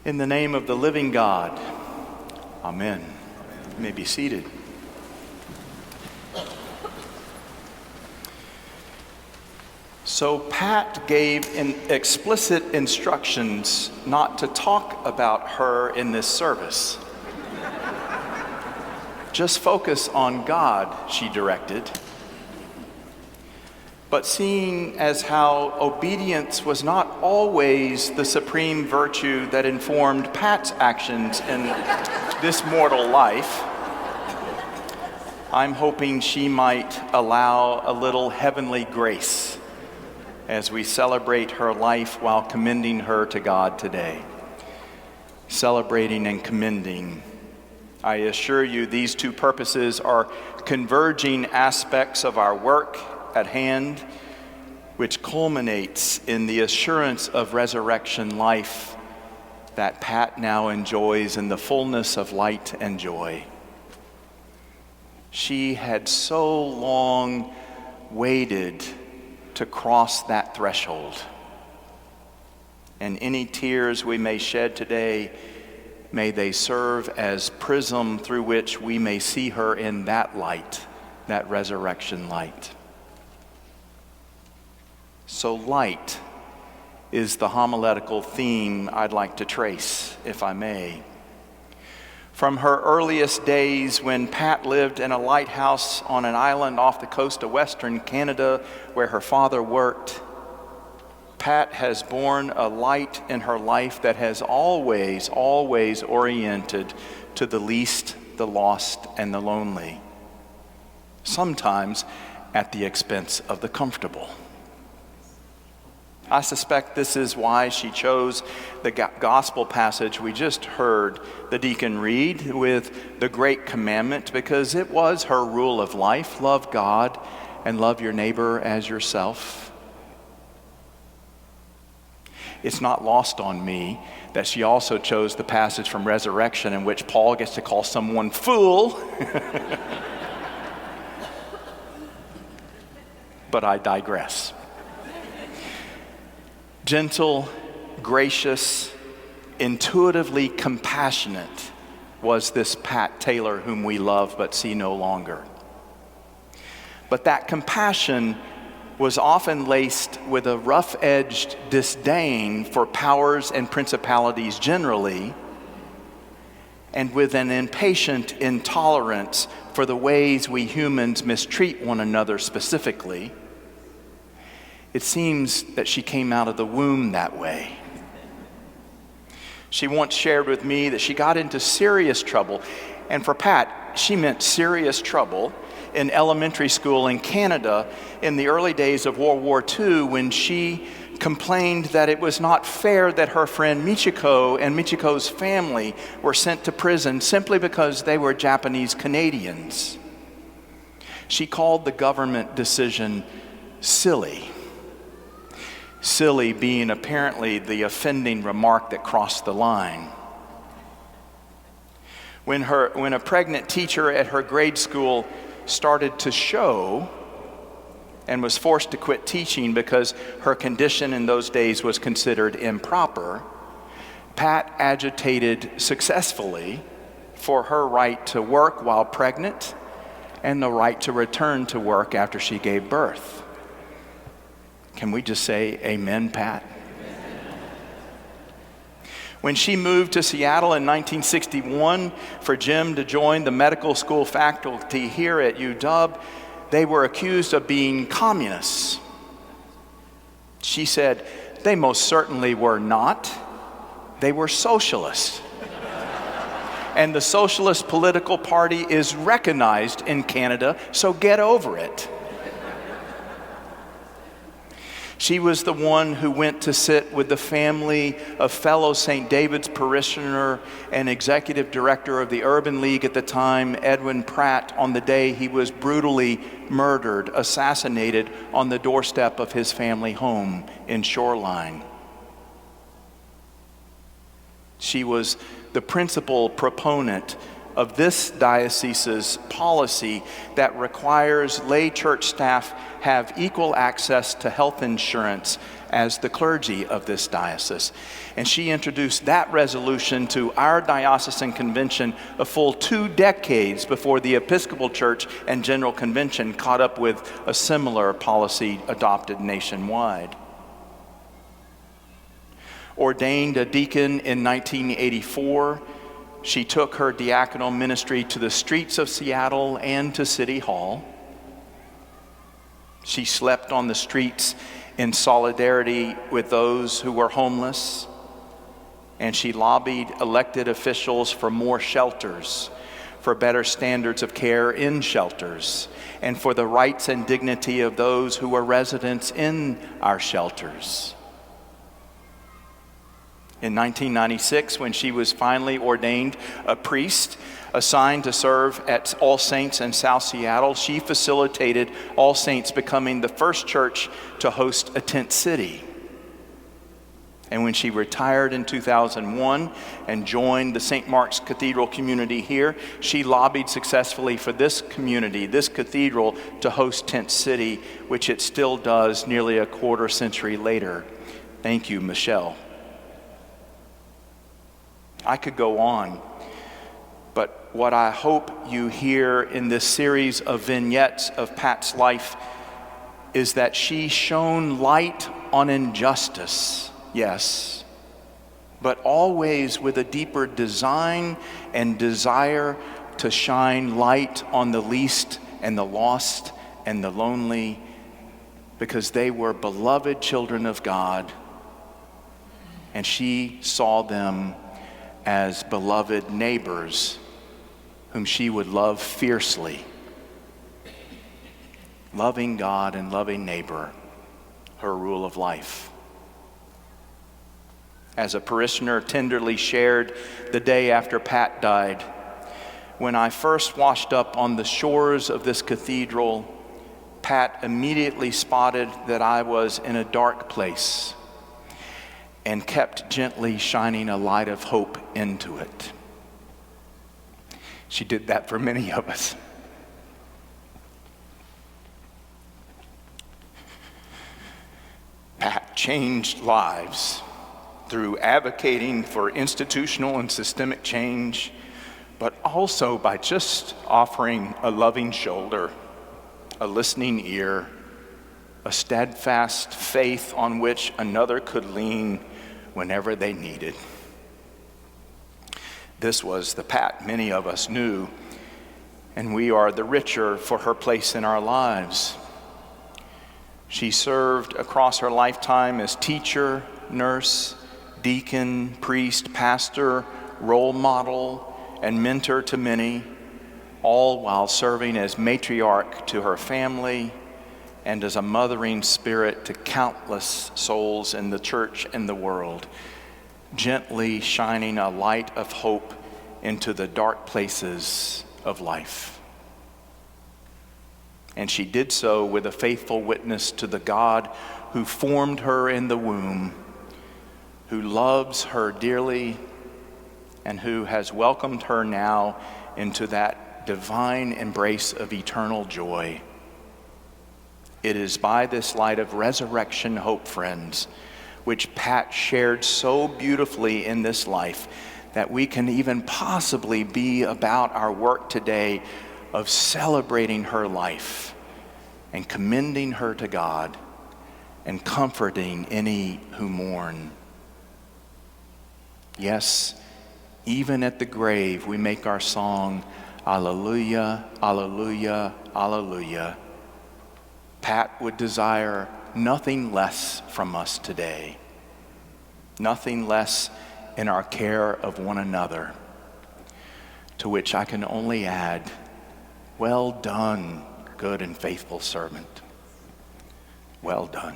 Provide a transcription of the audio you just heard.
In the name of the living God, amen. You may be seated. So Pat gave explicit instructions not to talk about her in this service. Just focus on God, she directed. But seeing as how obedience was not always the supreme virtue that informed Pat's actions in this mortal life, I'm hoping she might allow a little heavenly grace as we celebrate her life while commending her to God today. Celebrating and commending. I assure you these two purposes are converging aspects of our work at hand, which culminates in the assurance of resurrection life that Pat now enjoys in the fullness of light and joy. She had so long waited to cross that threshold. And any tears we may shed today, may they serve as prism through which we may see her in that light, that resurrection light. So light is the homiletical theme I'd like to trace, if I may. From her earliest days when Pat lived in a lighthouse on an island off the coast of Western Canada where her father worked, Pat has borne a light in her life that has always oriented to the least, the lost, and the lonely, sometimes at the expense of the comfortable. I suspect this is why she chose the gospel passage we just heard the deacon read with the great commandment, because it was her rule of life: love God and love your neighbor as yourself. It's not lost on me that she also chose the passage from Resurrection in which Paul gets to call someone fool. But I digress. Gentle, gracious, intuitively compassionate was this Pat Taylor whom we love but see no longer. But that compassion was often laced with a rough-edged disdain for powers and principalities generally, and with an impatient intolerance for the ways we humans mistreat one another specifically. It seems that she came out of the womb that way. She once shared with me that she got into serious trouble, and for Pat, she meant serious trouble, in elementary school in Canada in the early days of World War II, when she complained that it was not fair that her friend Michiko and Michiko's family were sent to prison simply because they were Japanese Canadians. She called the government decision silly. Silly being apparently the offending remark that crossed the line. When a pregnant teacher at her grade school started to show and was forced to quit teaching because her condition in those days was considered improper, Pat agitated successfully for her right to work while pregnant and the right to return to work after she gave birth. Can we just say amen, Pat? When she moved to Seattle in 1961 for Jim to join the medical school faculty here at UW, they were accused of being communists. She said, they most certainly were not. They were socialists. And the Socialist Political Party is recognized in Canada, so get over it. She was the one who went to sit with the family of fellow St. David's parishioner and executive director of the Urban League at the time, Edwin Pratt, on the day he was brutally murdered, assassinated on the doorstep of his family home in Shoreline. She was the principal proponent of this diocese's policy that requires lay church staff have equal access to health insurance as the clergy of this diocese. And she introduced that resolution to our diocesan convention a full 2 decades before the Episcopal Church and General Convention caught up with a similar policy adopted nationwide. Ordained a deacon in 1984, she took her diaconal ministry to the streets of Seattle and to City Hall. She slept on the streets in solidarity with those who were homeless, and she lobbied elected officials for more shelters, for better standards of care in shelters, and for the rights and dignity of those who were residents in our shelters. In 1996, when she was finally ordained a priest assigned to serve at All Saints in South Seattle, she facilitated All Saints becoming the first church to host a tent city. And when she retired in 2001 and joined the St. Mark's Cathedral community here, she lobbied successfully for this community, this cathedral, to host Tent City, which it still does nearly a quarter century later. Thank you, Michelle. I could go on, but what I hope you hear in this series of vignettes of Pat's life is that she shone light on injustice, yes, but always with a deeper design and desire to shine light on the least and the lost and the lonely, because they were beloved children of God, and she saw them as beloved neighbors whom she would love fiercely. Loving God and loving neighbor, her rule of life. As a parishioner tenderly shared the day after Pat died, when I first washed up on the shores of this cathedral, Pat immediately spotted that I was in a dark place and kept gently shining a light of hope into it. She did that for many of us. Pat changed lives through advocating for institutional and systemic change, but also by just offering a loving shoulder, a listening ear, a steadfast faith on which another could lean whenever they needed. This was the Pat many of us knew, and we are the richer for her place in our lives. She served across her lifetime as teacher, nurse, deacon, priest, pastor, role model, and mentor to many, all while serving as matriarch to her family and as a mothering spirit to countless souls in the church and the world, gently shining a light of hope into the dark places of life. And she did so with a faithful witness to the God who formed her in the womb, who loves her dearly, and who has welcomed her now into that divine embrace of eternal joy. It is by this light of resurrection hope, friends, which Pat shared so beautifully in this life, that we can even possibly be about our work today of celebrating her life and commending her to God and comforting any who mourn. Yes, even at the grave we make our song, Alleluia, Alleluia, Alleluia. Pat would desire nothing less from us today, nothing less in our care of one another, to which I can only add, well done, good and faithful servant. Well done.